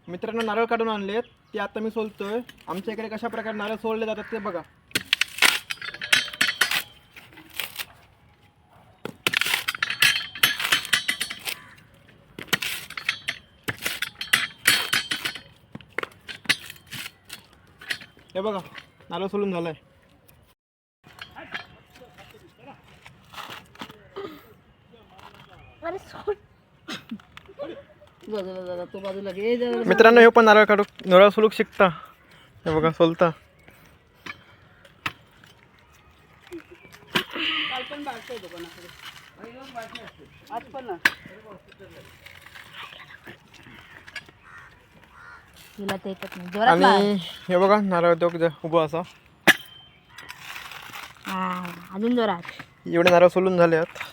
मित्रांनो नारळ काढून आणलेत ते आता मी सोलतोय. आमच्या इकडे कशा प्रकारे नारळ सोलले जातात ते बघा. हे बघा नारळ सोलून झालाय. मित्रांनो हे पण नारळ सोलूक शिकता. हे बघा सोलता. आणि हे बघा नारळ उभं असा अजून जोरात एवढे नारळ सोलून झाले आहेत.